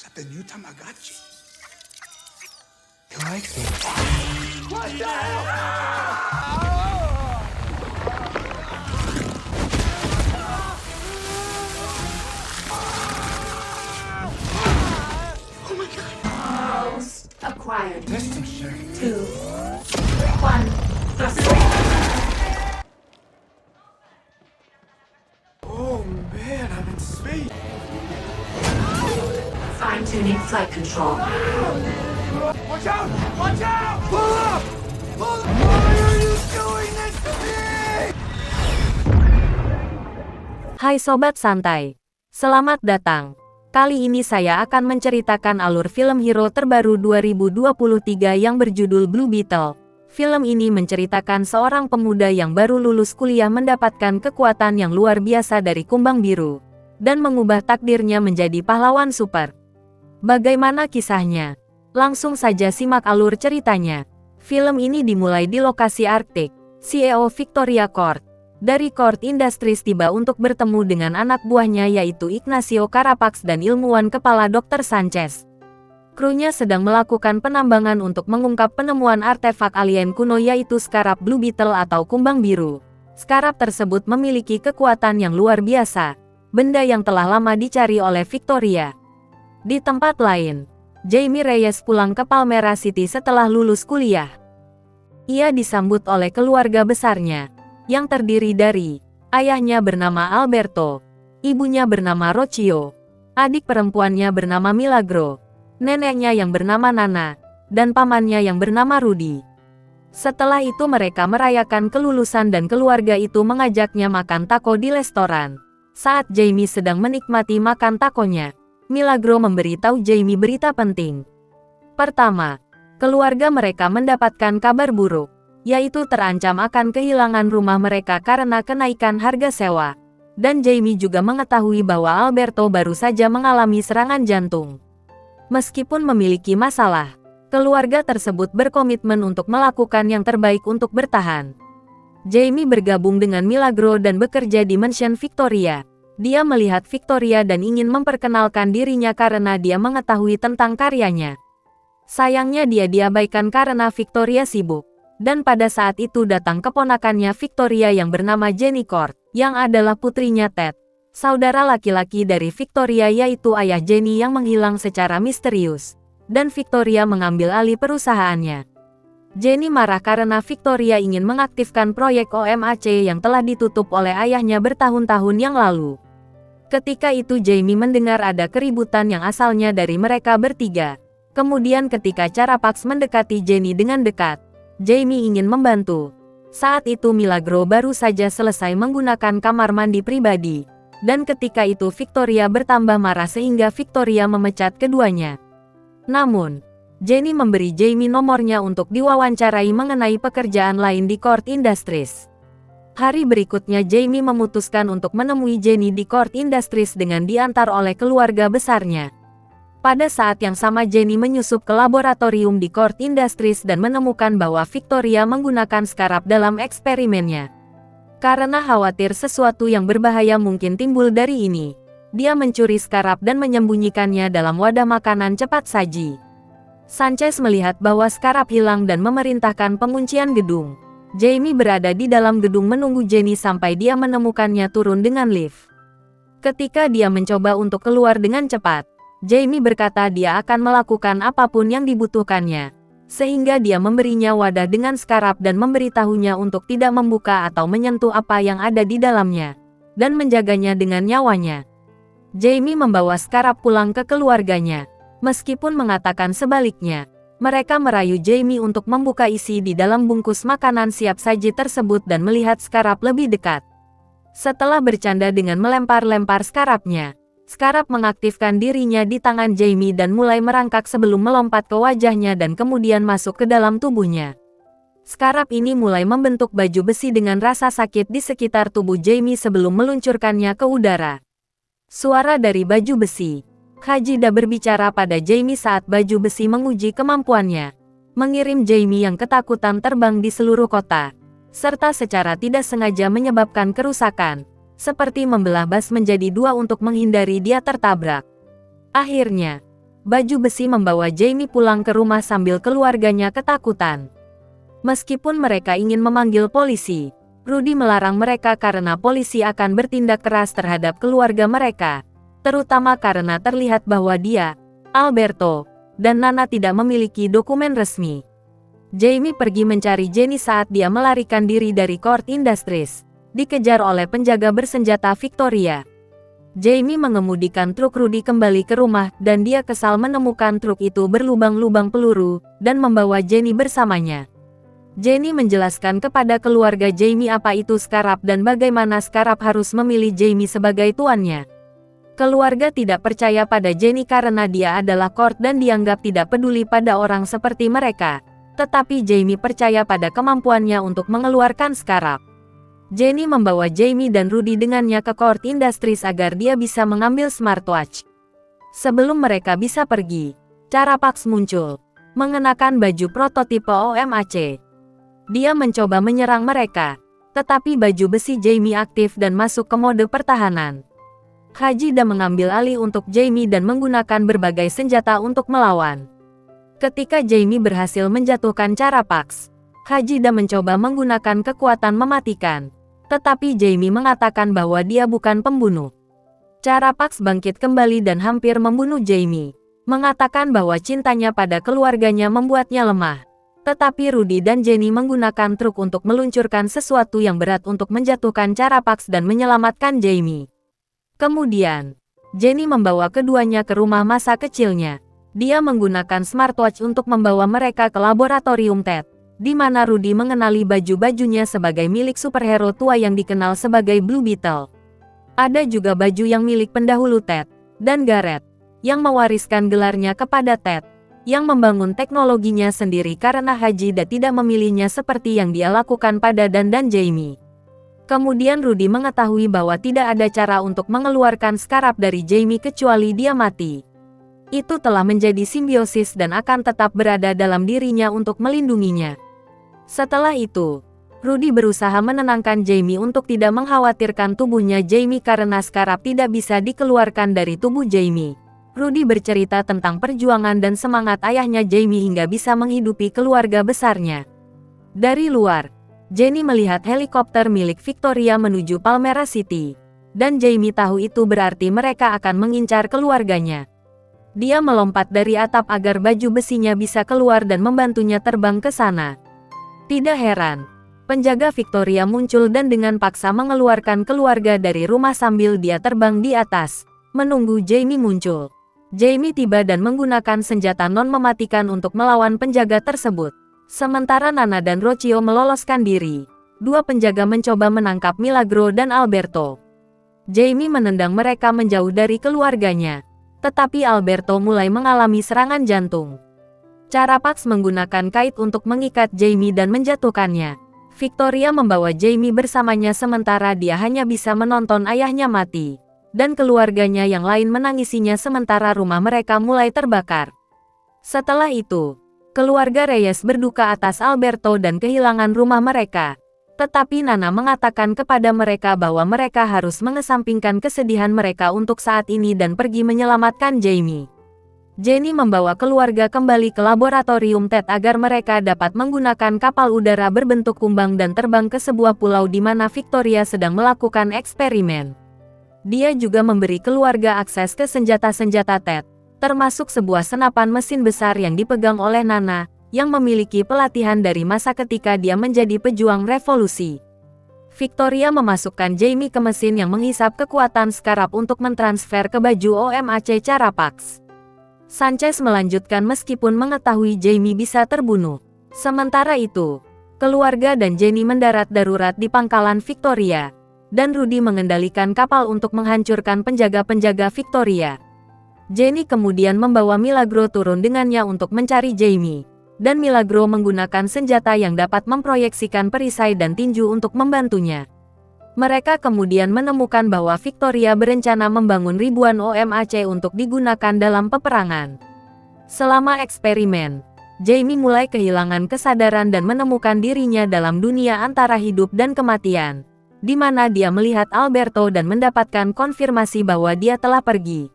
that the new Tamagotchi? You like me? What the Oh my god. Host acquired. System share. 2, 1, thrust. Oh man, I'm in space. Fine-tuning flight control. Watch out! Watch out! Pull up! Pull up! Why are you doing this to me? Hai Sobat Santai, selamat datang. Kali ini saya akan menceritakan alur film hero terbaru 2023 yang berjudul Blue Beetle. Film ini menceritakan seorang pemuda yang baru lulus kuliah mendapatkan kekuatan yang luar biasa dari kumbang biru, dan mengubah takdirnya menjadi pahlawan super. Bagaimana kisahnya? Langsung saja simak alur ceritanya. Film ini dimulai di lokasi Arktik. CEO Victoria Court dari Court Industries tiba untuk bertemu dengan anak buahnya yaitu Ignacio Carapax dan ilmuwan kepala Dr. Sanchez. Krunya sedang melakukan penambangan untuk mengungkap penemuan artefak alien kuno yaitu skarab Blue Beetle atau kumbang biru. Skarab tersebut memiliki kekuatan yang luar biasa, benda yang telah lama dicari oleh Victoria. Di tempat lain, Jamie Reyes pulang ke Palmera City setelah lulus kuliah. Ia disambut oleh keluarga besarnya, yang terdiri dari ayahnya bernama Alberto, ibunya bernama Rocio, adik perempuannya bernama Milagro, neneknya yang bernama Nana, dan pamannya yang bernama Rudy. Setelah itu mereka merayakan kelulusan dan keluarga itu mengajaknya makan taco di restoran. Saat Jamie sedang menikmati makan takonya, Milagro memberitahu Jamie berita penting. Pertama, keluarga mereka mendapatkan kabar buruk, yaitu terancam akan kehilangan rumah mereka karena kenaikan harga sewa. Dan Jamie juga mengetahui bahwa Alberto baru saja mengalami serangan jantung. Meskipun memiliki masalah, keluarga tersebut berkomitmen untuk melakukan yang terbaik untuk bertahan. Jamie bergabung dengan Milagro dan bekerja di Mansion Victoria. Dia melihat Victoria dan ingin memperkenalkan dirinya karena dia mengetahui tentang karyanya. Sayangnya dia diabaikan karena Victoria sibuk. Dan pada saat itu datang keponakannya Victoria yang bernama Jenny Court, yang adalah putrinya Ted, saudara laki-laki dari Victoria yaitu ayah Jenny yang menghilang secara misterius. Dan Victoria mengambil alih perusahaannya. Jenny marah karena Victoria ingin mengaktifkan proyek OMAC yang telah ditutup oleh ayahnya bertahun-tahun yang lalu. Ketika itu Jamie mendengar ada keributan yang asalnya dari mereka bertiga. Kemudian ketika Carapax mendekati Jenny dengan dekat, Jamie ingin membantu. Saat itu Milagro baru saja selesai menggunakan kamar mandi pribadi. Dan ketika itu Victoria bertambah marah sehingga Victoria memecat keduanya. Namun, Jenny memberi Jamie nomornya untuk diwawancarai mengenai pekerjaan lain di Court Industries. Hari berikutnya Jamie memutuskan untuk menemui Jenny di Court Industries dengan diantar oleh keluarga besarnya. Pada saat yang sama Jenny menyusup ke laboratorium di Court Industries dan menemukan bahwa Victoria menggunakan skarab dalam eksperimennya. Karena khawatir sesuatu yang berbahaya mungkin timbul dari ini, dia mencuri skarab dan menyembunyikannya dalam wadah makanan cepat saji. Sanchez melihat bahwa skarab hilang dan memerintahkan penguncian gedung. Jamie berada di dalam gedung menunggu Jenny sampai dia menemukannya turun dengan lift. Ketika dia mencoba untuk keluar dengan cepat, Jamie berkata dia akan melakukan apapun yang dibutuhkannya, sehingga dia memberinya wadah dengan skarab dan memberitahunya untuk tidak membuka atau menyentuh apa yang ada di dalamnya, dan menjaganya dengan nyawanya. Jamie membawa skarab pulang ke keluarganya, meskipun mengatakan sebaliknya. Mereka merayu Jamie untuk membuka isi di dalam bungkus makanan siap saji tersebut dan melihat skarab lebih dekat. Setelah bercanda dengan melempar-lempar skarabnya, skarab mengaktifkan dirinya di tangan Jamie dan mulai merangkak sebelum melompat ke wajahnya dan kemudian masuk ke dalam tubuhnya. Skarab ini mulai membentuk baju besi dengan rasa sakit di sekitar tubuh Jamie sebelum meluncurkannya ke udara. Suara dari baju besi. Hajida berbicara pada Jamie saat baju besi menguji kemampuannya, mengirim Jamie yang ketakutan terbang di seluruh kota, serta secara tidak sengaja menyebabkan kerusakan, seperti membelah bas menjadi dua untuk menghindari dia tertabrak. Akhirnya, Baju besi membawa Jamie pulang ke rumah sambil keluarganya ketakutan. Meskipun mereka ingin memanggil polisi, Rudy melarang mereka karena polisi akan bertindak keras terhadap keluarga mereka, terutama karena terlihat bahwa dia, Alberto, dan Nana tidak memiliki dokumen resmi. Jamie pergi mencari Jenny saat dia melarikan diri dari Court Industries, dikejar oleh penjaga bersenjata Victoria. Jamie mengemudikan truk Rudy kembali ke rumah dan dia kesal menemukan truk itu berlubang-lubang peluru dan membawa Jenny bersamanya. Jenny menjelaskan kepada keluarga Jamie apa itu Scarab dan bagaimana Scarab harus memilih Jamie sebagai tuannya. Keluarga tidak percaya pada Jenny karena dia adalah Court dan dianggap tidak peduli pada orang seperti mereka. Tetapi Jamie percaya pada kemampuannya untuk mengeluarkan Scarab. Jenny membawa Jamie dan Rudy dengannya ke Court Industries agar dia bisa mengambil smartwatch. Sebelum mereka bisa pergi, Carapax muncul, mengenakan baju prototipe OMAC. Dia mencoba menyerang mereka, tetapi baju besi Jamie aktif dan masuk ke mode pertahanan. Hajida mengambil alih untuk Jamie dan menggunakan berbagai senjata untuk melawan. Ketika Jamie berhasil menjatuhkan Carapax, Hajida mencoba menggunakan kekuatan mematikan. Tetapi Jamie mengatakan bahwa dia bukan pembunuh. Carapax bangkit kembali dan hampir membunuh Jamie, mengatakan bahwa cintanya pada keluarganya membuatnya lemah. Tetapi Rudy dan Jenny menggunakan truk untuk meluncurkan sesuatu yang berat untuk menjatuhkan Carapax dan menyelamatkan Jamie. Kemudian, Jenny membawa keduanya ke rumah masa kecilnya. Dia menggunakan smartwatch untuk membawa mereka ke laboratorium Ted, di mana Rudy mengenali baju-bajunya sebagai milik superhero tua yang dikenal sebagai Blue Beetle. Ada juga baju yang milik pendahulu Ted, dan Garrett, yang mewariskan gelarnya kepada Ted, yang membangun teknologinya sendiri karena Hajida tidak memilihnya seperti yang dia lakukan pada Dan dan Jamie. Kemudian Rudy mengetahui bahwa tidak ada cara untuk mengeluarkan Scarab dari Jamie kecuali dia mati. Itu telah menjadi simbiosis dan akan tetap berada dalam dirinya untuk melindunginya. Setelah itu, Rudy berusaha menenangkan Jamie untuk tidak mengkhawatirkan tubuhnya Jamie karena Scarab tidak bisa dikeluarkan dari tubuh Jamie. Rudy bercerita tentang perjuangan dan semangat ayahnya Jamie hingga bisa menghidupi keluarga besarnya. Dari luar, Jenny melihat helikopter milik Victoria menuju Palmera City, dan Jamie tahu itu berarti mereka akan mengincar keluarganya. Dia melompat dari atap agar baju besinya bisa keluar dan membantunya terbang ke sana. Tidak heran, penjaga Victoria muncul dan dengan paksa mengeluarkan keluarga dari rumah sambil dia terbang di atas, menunggu Jamie muncul. Jamie tiba dan menggunakan senjata non-mematikan untuk melawan penjaga tersebut. Sementara Nana dan Rocio meloloskan diri, dua penjaga mencoba menangkap Milagro dan Alberto. Jamie menendang mereka menjauh dari keluarganya, tetapi Alberto mulai mengalami serangan jantung. Carapax menggunakan kait untuk mengikat Jamie dan menjatuhkannya. Victoria membawa Jamie bersamanya sementara dia hanya bisa menonton ayahnya mati, dan keluarganya yang lain menangisinya sementara rumah mereka mulai terbakar. Setelah itu, keluarga Reyes berduka atas Alberto dan kehilangan rumah mereka. Tetapi Nana mengatakan kepada mereka bahwa mereka harus mengesampingkan kesedihan mereka untuk saat ini dan pergi menyelamatkan Jamie. Jenny membawa keluarga kembali ke laboratorium Ted agar mereka dapat menggunakan kapal udara berbentuk kumbang dan terbang ke sebuah pulau di mana Victoria sedang melakukan eksperimen. Dia juga memberi keluarga akses ke senjata-senjata Ted, termasuk sebuah senapan mesin besar yang dipegang oleh Nana, yang memiliki pelatihan dari masa ketika dia menjadi pejuang revolusi. Victoria memasukkan Jamie ke mesin yang menghisap kekuatan Scarab untuk mentransfer ke baju OMAC Carapax. Sanchez melanjutkan meskipun mengetahui Jamie bisa terbunuh. Sementara itu, keluarga dan Jenny mendarat darurat di pangkalan Victoria, dan Rudy mengendalikan kapal untuk menghancurkan penjaga-penjaga Victoria. Jenny kemudian membawa Milagro turun dengannya untuk mencari Jamie, dan Milagro menggunakan senjata yang dapat memproyeksikan perisai dan tinju untuk membantunya. Mereka kemudian menemukan bahwa Victoria berencana membangun ribuan OMAC untuk digunakan dalam peperangan. Selama eksperimen, Jamie mulai kehilangan kesadaran dan menemukan dirinya dalam dunia antara hidup dan kematian, di mana dia melihat Alberto dan mendapatkan konfirmasi bahwa dia telah pergi.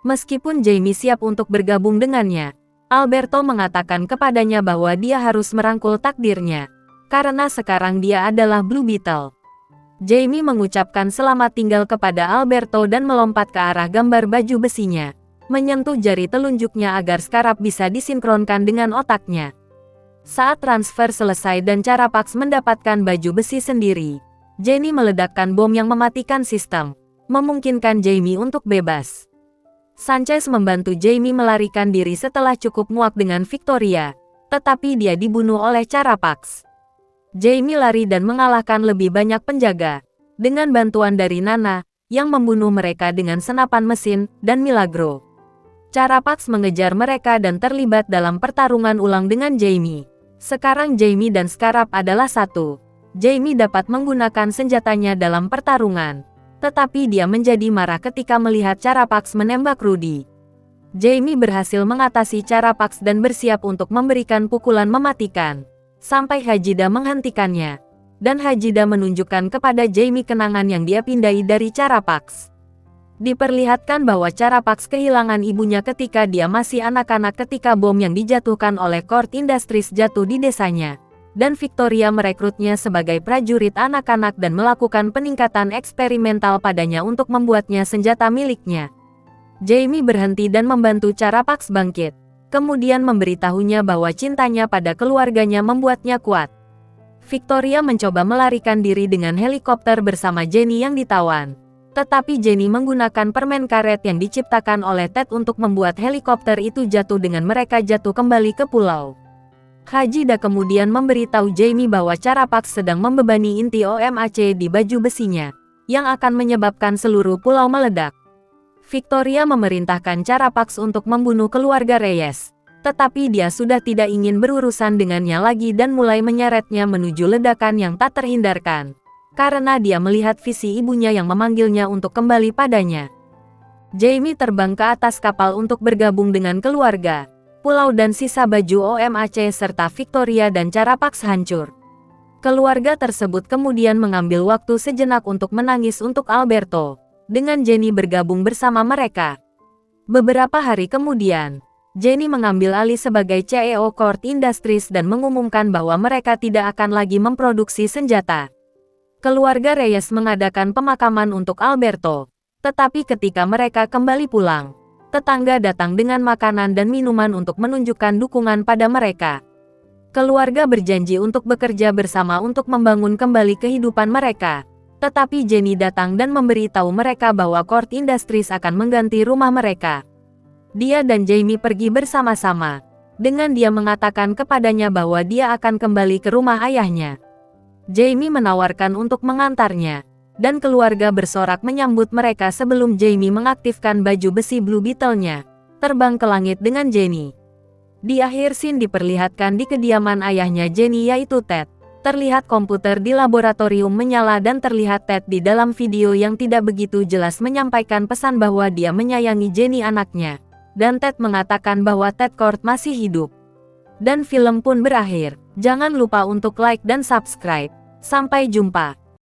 Meskipun Jamie siap untuk bergabung dengannya, Alberto mengatakan kepadanya bahwa dia harus merangkul takdirnya, karena sekarang dia adalah Blue Beetle. Jamie mengucapkan selamat tinggal kepada Alberto dan melompat ke arah gambar baju besinya, menyentuh jari telunjuknya agar skarab bisa disinkronkan dengan otaknya. Saat transfer selesai dan Carapax mendapatkan baju besi sendiri, Jenny meledakkan bom yang mematikan sistem, memungkinkan Jamie untuk bebas. Sanchez membantu Jamie melarikan diri setelah cukup muak dengan Victoria, tetapi dia dibunuh oleh Carapax. Jamie lari dan mengalahkan lebih banyak penjaga, dengan bantuan dari Nana, yang membunuh mereka dengan senapan mesin, dan Milagro. Carapax mengejar mereka dan terlibat dalam pertarungan ulang dengan Jamie. Sekarang Jamie dan Scarab adalah satu. Jamie dapat menggunakan senjatanya dalam pertarungan, tetapi dia menjadi marah ketika melihat Carapax menembak Rudy. Jamie berhasil mengatasi Carapax dan bersiap untuk memberikan pukulan mematikan, sampai Hajida menghentikannya, dan Hajida menunjukkan kepada Jamie kenangan yang dia pindai dari Carapax. Diperlihatkan bahwa Carapax kehilangan ibunya ketika dia masih anak-anak ketika bom yang dijatuhkan oleh Court Industries jatuh di desanya, dan Victoria merekrutnya sebagai prajurit anak-anak dan melakukan peningkatan eksperimental padanya untuk membuatnya senjata miliknya. Jamie berhenti dan membantu Carapax bangkit, kemudian memberitahunya bahwa cintanya pada keluarganya membuatnya kuat. Victoria mencoba melarikan diri dengan helikopter bersama Jenny yang ditawan, tetapi Jenny menggunakan permen karet yang diciptakan oleh Ted untuk membuat helikopter itu jatuh dengan mereka jatuh kembali ke pulau. Hajida kemudian memberitahu Jamie bahwa Carapax sedang membebani inti OMAC di baju besinya, yang akan menyebabkan seluruh pulau meledak. Victoria memerintahkan Carapax untuk membunuh keluarga Reyes, tetapi dia sudah tidak ingin berurusan dengannya lagi dan mulai menyeretnya menuju ledakan yang tak terhindarkan, karena dia melihat visi ibunya yang memanggilnya untuk kembali padanya. Jamie terbang ke atas kapal untuk bergabung dengan keluarga, pulau dan sisa baju OMAC serta Victoria dan Carapax hancur. Keluarga tersebut kemudian mengambil waktu sejenak untuk menangis untuk Alberto, dengan Jenny bergabung bersama mereka. Beberapa hari kemudian, Jenny mengambil alih sebagai CEO Court Industries dan mengumumkan bahwa mereka tidak akan lagi memproduksi senjata. Keluarga Reyes mengadakan pemakaman untuk Alberto, tetapi ketika mereka kembali pulang, tetangga datang dengan makanan dan minuman untuk menunjukkan dukungan pada mereka. Keluarga berjanji untuk bekerja bersama untuk membangun kembali kehidupan mereka, tetapi Jenny datang dan memberitahu mereka bahwa Court Industries akan mengganti rumah mereka. Dia dan Jamie pergi bersama-sama, dengan dia mengatakan kepadanya bahwa dia akan kembali ke rumah ayahnya. Jamie menawarkan untuk mengantarnya, dan keluarga bersorak menyambut mereka sebelum Jamie mengaktifkan baju besi Blue Beetle-nya, terbang ke langit dengan Jenny. Di akhir scene diperlihatkan di kediaman ayahnya Jenny yaitu Ted. Terlihat komputer di laboratorium menyala dan terlihat Ted di dalam video yang tidak begitu jelas menyampaikan pesan bahwa dia menyayangi Jenny anaknya. Dan Ted mengatakan bahwa Ted Kord masih hidup. Dan film pun berakhir. Jangan lupa untuk like dan subscribe. Sampai jumpa.